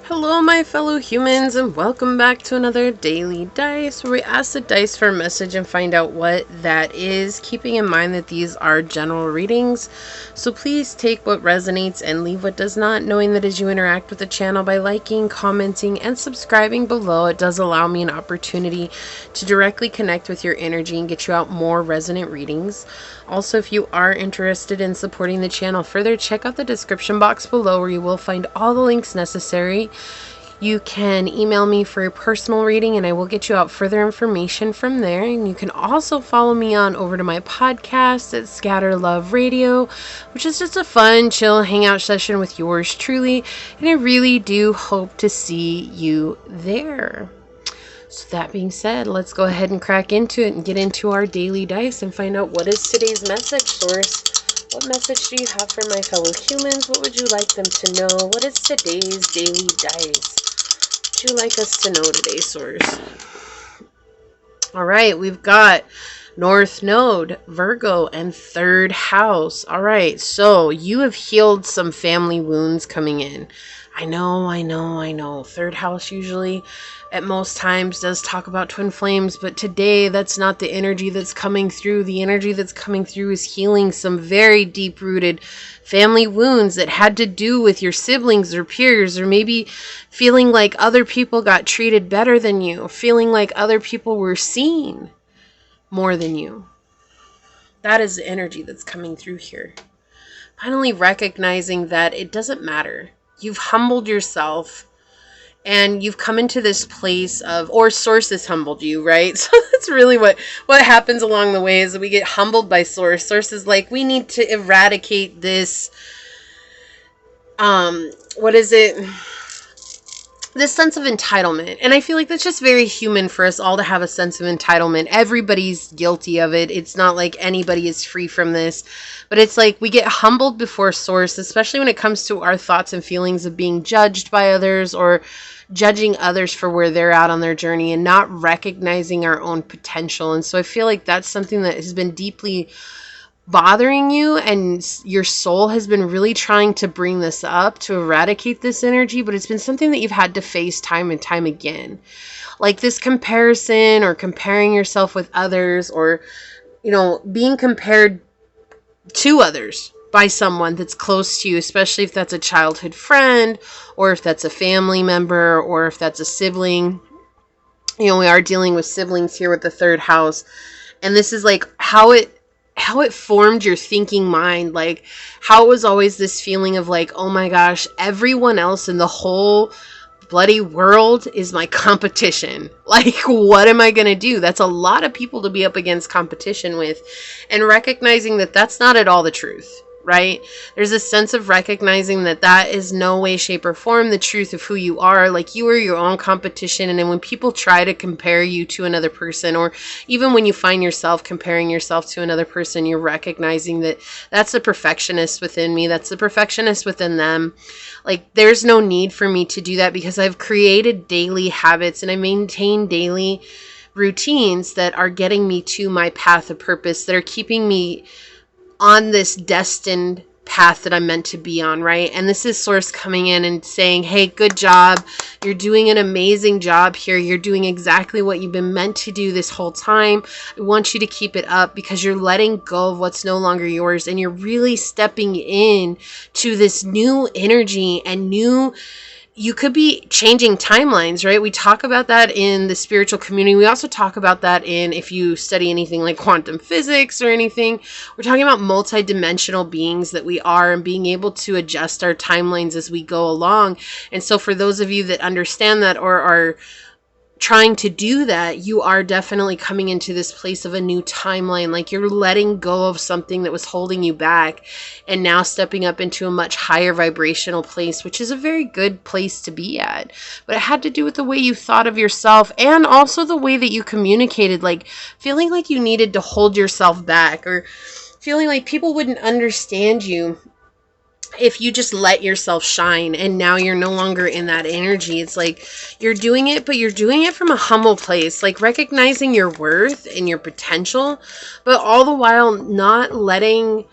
Hello, my fellow humans, and welcome back to another Daily Dice, where we ask the dice for a message and find out what that is, keeping in mind that these are general readings. So please take what resonates and leave what does not, knowing that as you interact with the channel by liking, commenting, and subscribing below, it does allow me an opportunity to directly connect with your energy and get you out more resonant readings. Also, if you are interested in supporting the channel further, check out the description box below where you will find all the links necessary. You can email me for a personal reading and I will get you out further information from there. And you can also follow me on over to my podcast at Scatter Love Radio, which is just a fun, chill hangout session with yours truly. And I really do hope to see you there. So that being said, let's go ahead and crack into it and get into our daily dice and find out what is today's message, Source. What message do you have for my fellow humans? What would you like them to know? What is today's daily dice? What would you like us to know today, Source? All right, we've got North Node, Virgo, and third house. All right, so you have healed some family wounds coming in. I know. Third house usually at most times does talk about twin flames, but today that's not the energy that's coming through. The energy that's coming through is healing some very deep-rooted family wounds that had to do with your siblings or peers, or maybe feeling like other people got treated better than you, feeling like other people were seen more than you. That is the energy that's coming through here. Finally recognizing that it doesn't matter. You've humbled yourself and you've come into this place of, or Source has humbled you, right? So that's really what happens along the way, is that we get humbled by Source. Source is like, we need to eradicate this, this sense of entitlement. And I feel like that's just very human for us all to have a sense of entitlement. Everybody's guilty of it. It's not like anybody is free from this. But it's like we get humbled before Source, especially when it comes to our thoughts and feelings of being judged by others or judging others for where they're at on their journey and not recognizing our own potential. And so I feel like that's something that has been deeply bothering you, and your soul has been really trying to bring this up to eradicate this energy, but it's been something that you've had to face time and time again. Like this comparison or comparing yourself with others, or, you know, being compared to others by someone that's close to you, especially if that's a childhood friend or if that's a family member or if that's a sibling. You know, we are dealing with siblings here with the third house, and this is like how it formed your thinking mind, like how it was always this feeling of like, oh my gosh, everyone else in the whole bloody world is my competition. Like, what am I going to do? That's a lot of people to be up against competition with, and recognizing that that's not at all the truth, right? There's a sense of recognizing that that is no way, shape, or form the truth of who you are. Like, you are your own competition. And then when people try to compare you to another person, or even when you find yourself comparing yourself to another person, you're recognizing that that's the perfectionist within me. That's the perfectionist within them. Like, there's no need for me to do that, because I've created daily habits and I maintain daily routines that are getting me to my path of purpose, that are keeping me on this destined path that I'm meant to be on, right? And this is Source coming in and saying, hey, good job. You're doing an amazing job here. You're doing exactly what you've been meant to do this whole time. I want you to keep it up, because you're letting go of what's no longer yours, and you're really stepping in to this new energy and new. You could be changing timelines, right? We talk about that in the spiritual community. We also talk about that in, if you study anything like quantum physics or anything, we're talking about multi-dimensional beings that we are, and being able to adjust our timelines as we go along. And so for those of you that understand that or are trying to do that, you are definitely coming into this place of a new timeline. Like, you're letting go of something that was holding you back and now stepping up into a much higher vibrational place, which is a very good place to be at. But it had to do with the way you thought of yourself, and also the way that you communicated, like feeling like you needed to hold yourself back, or feeling like people wouldn't understand you if you just let yourself shine. And now you're no longer in that energy. It's like you're doing it, but you're doing it from a humble place, like recognizing your worth and your potential, but all the while not letting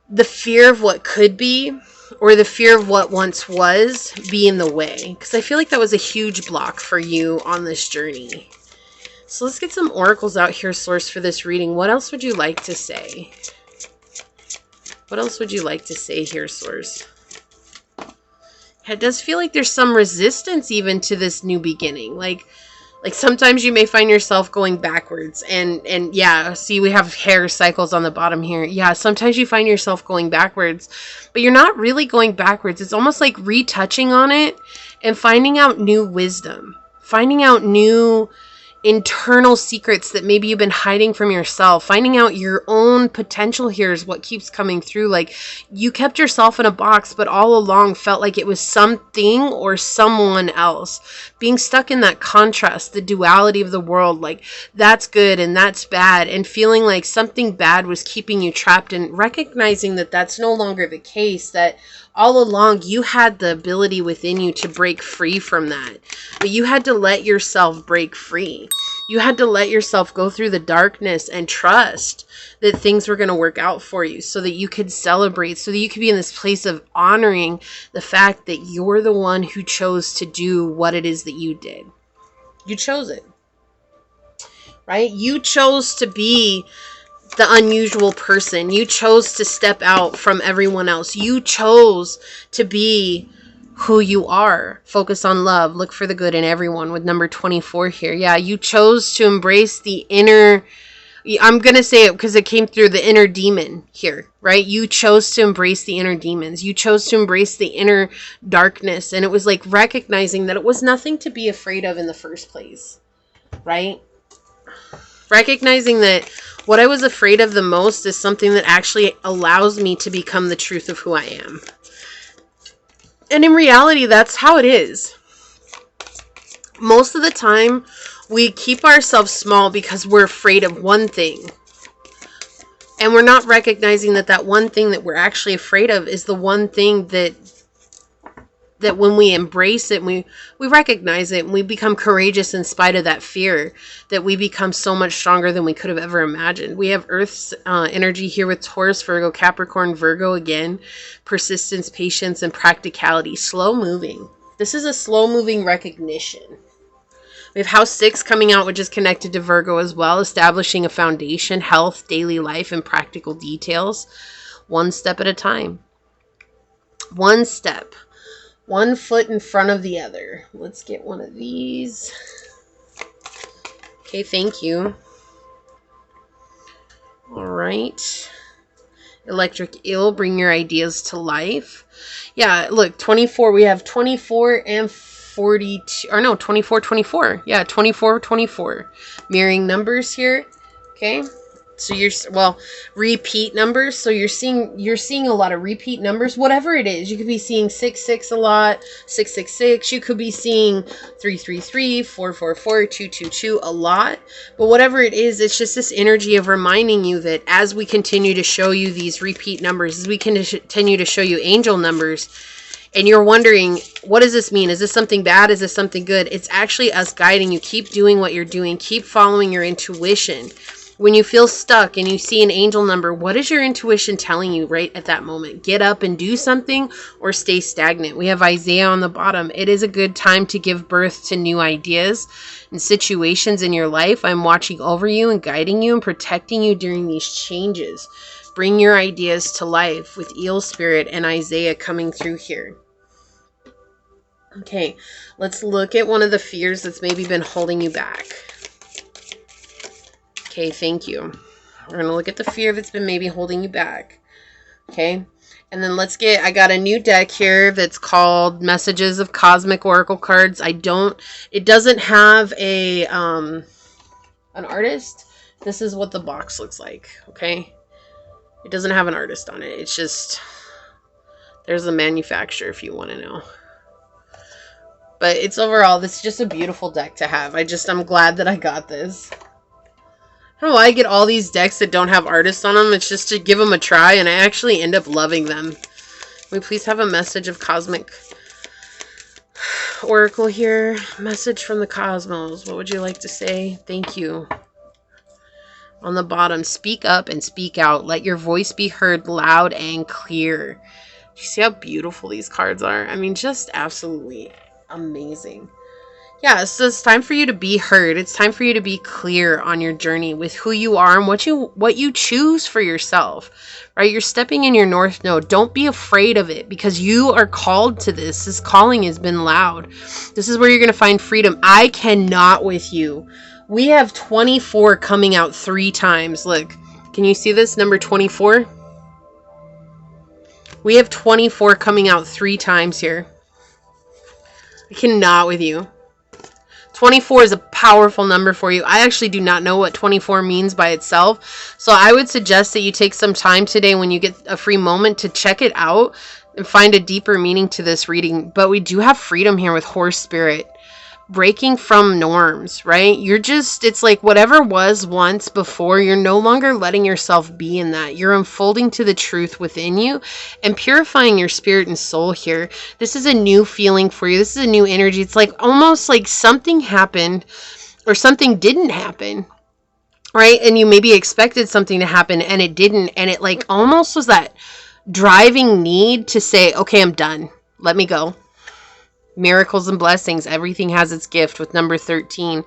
the fear of what could be or the fear of what once was be in the way. Because I feel like that was a huge block for you on this journey. So let's get some oracles out here, Source, for this reading. What else would you like to say? What else would you like to say here, Source? It does feel like there's some resistance even to this new beginning. Like sometimes you may find yourself going backwards. And yeah, see, we have hair cycles on the bottom here. Yeah, sometimes you find yourself going backwards, but you're not really going backwards. It's almost like retouching on it and finding out new wisdom, finding out new internal secrets that maybe you've been hiding from yourself. Finding out your own potential here is what keeps coming through. Like, you kept yourself in a box, but all along felt like it was something or someone else. Being stuck in that contrast, the duality of the world, like that's good and that's bad, and feeling like something bad was keeping you trapped, and recognizing that that's no longer the case, that all along you had the ability within you to break free from that. But you had to let yourself break free. You had to let yourself go through the darkness and trust that things were going to work out for you, so that you could celebrate, so that you could be in this place of honoring the fact that you're the one who chose to do what it is that you did. You chose it, right? You chose to be the unusual person. You chose to step out from everyone else. You chose to be who you are. Focus on love. Look for the good in everyone with number 24 here. Yeah, you chose to embrace the inner, I'm going to say it because it came through, the inner demon here, right? You chose to embrace the inner demons. You chose to embrace the inner darkness. And it was like recognizing that it was nothing to be afraid of in the first place, right? Recognizing that what I was afraid of the most is something that actually allows me to become the truth of who I am. And in reality, that's how it is. Most of the time, we keep ourselves small because we're afraid of one thing. And we're not recognizing that that one thing that we're actually afraid of is the one thing that when we embrace it, we recognize it, and we become courageous in spite of that fear, that we become so much stronger than we could have ever imagined. We have Earth's energy here with Taurus, Virgo, Capricorn, Virgo again. Persistence, patience, and practicality. Slow moving. This is a slow moving recognition. We have House 6 coming out, which is connected to Virgo as well. Establishing a foundation, health, daily life, and practical details. One step at a time. One step. One foot in front of the other. Let's get one of these. Okay, thank you. All right. Electric Eel, bring your ideas to life. Yeah, look, 24. We have 24 and 42. Or no, 24, 24. Yeah, 24, 24. Mirroring numbers here. Okay. So you're, well, repeat numbers. So you're seeing a lot of repeat numbers, whatever it is. You could be seeing 66 a lot, 666. You could be seeing 333, 444, 222 a lot. But whatever it is, it's just this energy of reminding you that as we continue to show you these repeat numbers, as we continue to show you angel numbers, and you're wondering, what does this mean? Is this something bad? Is this something good? It's actually us guiding you. Keep doing what you're doing. Keep following your intuition. When you feel stuck and you see an angel number, what is your intuition telling you right at that moment? Get up and do something, or stay stagnant. We have Isaiah on the bottom. It is a good time to give birth to new ideas and situations in your life. I'm watching over you and guiding you and protecting you during these changes. Bring your ideas to life with Eel Spirit and Isaiah coming through here. Okay, let's look at one of the fears that's maybe been holding you back. Okay, thank you. We're going to look at the fear that's been maybe holding you back. Okay, and then I got a new deck here that's called Messages of Cosmic Oracle Cards. It doesn't have an artist. This is what the box looks like, okay? It doesn't have an artist on it. It's just, there's the manufacturer if you want to know. But it's overall, this is just a beautiful deck to have. I'm glad that I got this. I don't know why I get all these decks that don't have artists on them. It's just to give them a try, and I actually end up loving them. Can we please have a message of Cosmic Oracle here? Message from the cosmos. What would you like to say? Thank you. On the bottom, speak up and speak out. Let your voice be heard loud and clear. You see how beautiful these cards are? I mean, just absolutely amazing. Yeah, so it's time for you to be heard. It's time for you to be clear on your journey with who you are and what you choose for yourself. Right? You're stepping in your north node. Don't be afraid of it, because you are called to this. This calling has been loud. This is where you're going to find freedom. I cannot with you. We have 24 coming out 3 times. Look, can you see this? Number 24? We have 24 coming out 3 times here. I cannot with you. 24 is a powerful number for you. I actually do not know what 24 means by itself. So I would suggest that you take some time today when you get a free moment to check it out and find a deeper meaning to this reading. But we do have freedom here with horse spirit. Breaking from norms, right? It's like whatever was once before, you're no longer letting yourself be in that. You're unfolding to the truth within you and purifying your spirit and soul here. This is a new feeling for you. This is a new energy. It's like almost like something happened or something didn't happen, right? And you maybe expected something to happen and it didn't. And it like almost was that driving need to say, okay, I'm done. Let me go. Miracles and blessings. Everything has its gift with number 13.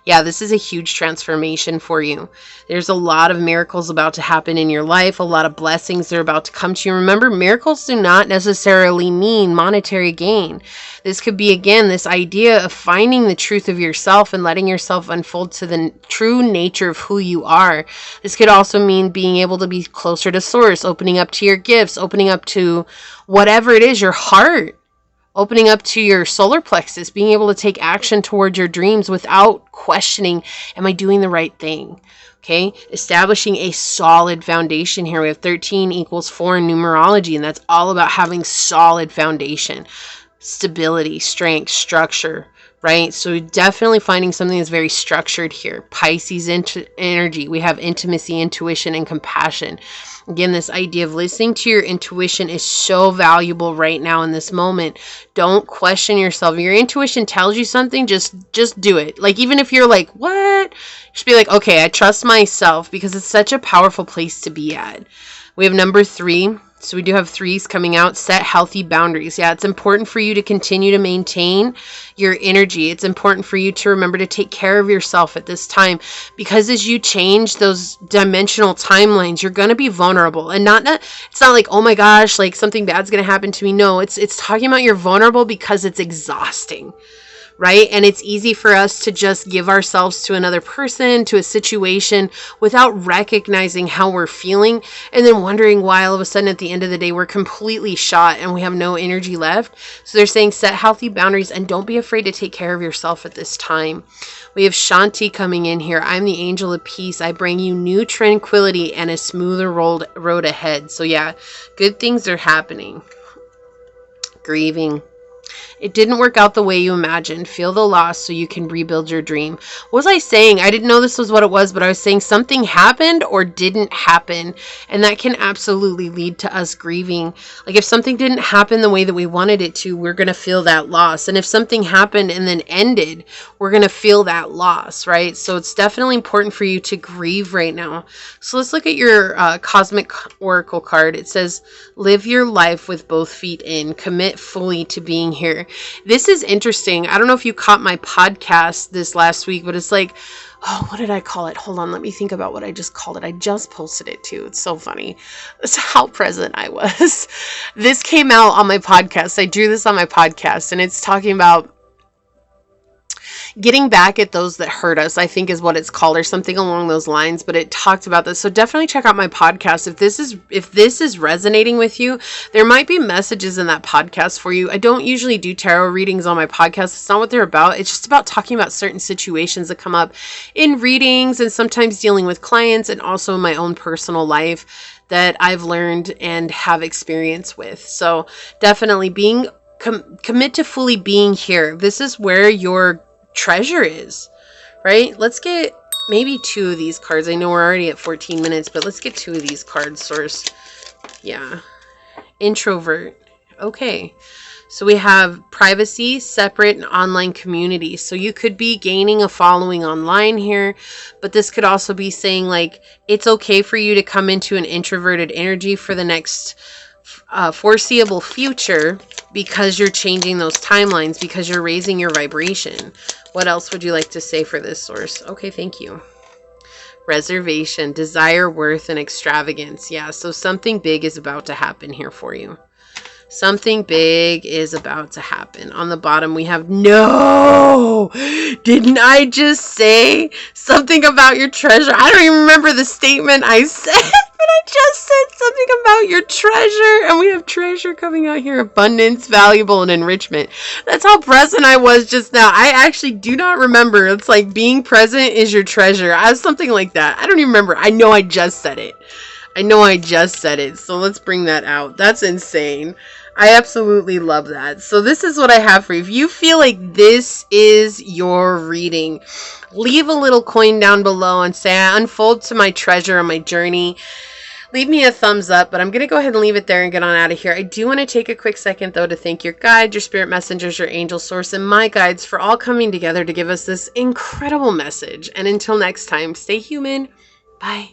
Yeah, this is a huge transformation for you. There's a lot of miracles about to happen in your life. A lot of blessings are about to come to you. Remember, miracles do not necessarily mean monetary gain. This could be, again, this idea of finding the truth of yourself and letting yourself unfold to the true nature of who you are. This could also mean being able to be closer to source, opening up to your gifts, opening up to whatever it is, your heart. Opening up to your solar plexus, being able to take action towards your dreams without questioning, am I doing the right thing? Okay, establishing a solid foundation here. We have 13 equals 4 in numerology, and that's all about having solid foundation, stability, strength, structure, right? So definitely finding something that's very structured here. Pisces energy. We have intimacy, intuition, and compassion. Again, this idea of listening to your intuition is so valuable right now in this moment. Don't question yourself. If your intuition tells you something, just do it. Like, even if you're like, what? Just be like, okay, I trust myself, because it's such a powerful place to be at. We have number 3. So we do have 3s coming out. Set healthy boundaries. Yeah, it's important for you to continue to maintain your energy. It's important for you to remember to take care of yourself at this time, because as you change those dimensional timelines, you're going to be vulnerable. And it's not like, oh my gosh, like something bad's going to happen to me. No, it's talking about you're vulnerable because it's exhausting. Right? And it's easy for us to just give ourselves to another person, to a situation, without recognizing how we're feeling, and then wondering why all of a sudden at the end of the day we're completely shot and we have no energy left. So they're saying set healthy boundaries and don't be afraid to take care of yourself at this time. We have Shanti coming in here. I'm the angel of peace. I bring you new tranquility and a smoother road ahead. So yeah, good things are happening. Grieving. It didn't work out the way you imagined. Feel the loss so you can rebuild your dream. What was I saying? I didn't know this was what it was, but I was saying something happened or didn't happen. And that can absolutely lead to us grieving. Like if something didn't happen the way that we wanted it to, we're going to feel that loss. And if something happened and then ended, we're going to feel that loss, right? So it's definitely important for you to grieve right now. So let's look at your Cosmic Oracle card. It says, live your life with both feet in. Commit fully to being here. This is interesting. I don't know if you caught my podcast this last week, but it's like, oh, what did I call it? Hold on, let me think about what I just called it. I just posted it too. It's so funny. That's how present I was. This came out on my podcast. I drew this on my podcast, and it's talking about getting back at those that hurt us, I think is what it's called, or something along those lines. But it talked about this. So definitely check out my podcast. If this is resonating with you, there might be messages in that podcast for you. I don't usually do tarot readings on my podcast. It's not what they're about. It's just about talking about certain situations that come up in readings, and sometimes dealing with clients, and also in my own personal life that I've learned and have experience with. So definitely commit to fully being here. This is where your treasure is, right? Let's get maybe 2 of these cards. I know we're already at 14 minutes, but let's get 2 of these cards, source. Yeah. Introvert. Okay. So we have privacy, separate, and online community. So you could be gaining a following online here, but this could also be saying like, it's okay for you to come into an introverted energy for the next foreseeable future because you're changing those timelines, because you're raising your vibration. What else would you like to say for this, source? Okay, thank you. Reservation, desire, worth, and extravagance. Yeah, so something big is about to happen here for you. Something big is about to happen. On the bottom, we have, no! Didn't I just say something about your treasure? I don't even remember the statement I said, but I just said something about your treasure. And we have treasure coming out here. Abundance, valuable, and enrichment. That's how present I was just now. I actually do not remember. It's like being present is your treasure. I have something like that. I don't even remember. I know I just said it. So let's bring that out. That's insane. I absolutely love that. So this is what I have for you. If you feel like this is your reading, leave a little coin down below and say, I unfold to my treasure on my journey. Leave me a thumbs up, but I'm going to go ahead and leave it there and get on out of here. I do want to take a quick second, though, to thank your guide, your spirit messengers, your angel source, and my guides for all coming together to give us this incredible message. And until next time, stay human. Bye.